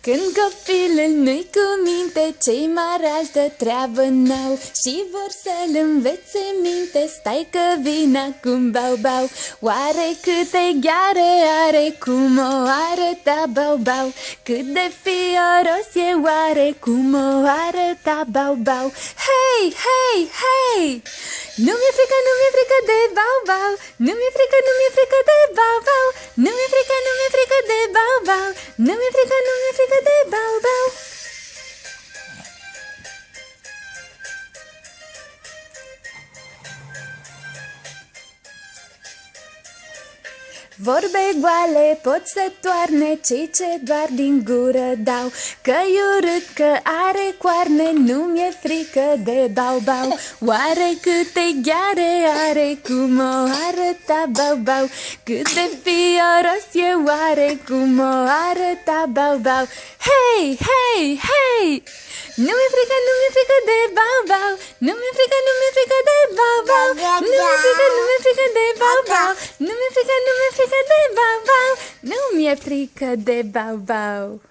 Când copilul nu-i cu minte, cei mari altă treabă n-au și vor să-l învețe minte. Stai că vin acum bau-bau. Oare câte gheare are, cum o arăta bau-bau? Cât de fioros e oare, cum o arăta bau-bau? Hei, hei, hei! Nu mi-e frică, nu mi-e frică de bau-bau. Nu mi-e frică, nu mi-e frică de bau-bau. Nu mi-e frică, nu mi-e frică de bau-bau. Nu mi-e frică, nu mi-e frică de bau-bau. Vorbe goale pot să toarne cei ce doar din gură dau. Că-i urât, că are coarne, nu mi-e frică de bau-bau. Oare câte gheare are, cum o arăta bau-bau? Cât de fioros e oare, cum o arăta bau-bau? Hei, hei, hei! Nu mi-e frică, nu mi-e frică de bau-bau. Nu mi-e frică, nu mi-e frică de bau-bau. Nu mi-e frică, nu mi-e frică de bau-bau. Nu mi-e frică, nu mi-e frică de bau-bau. Nu mi-e frică de bau-bau.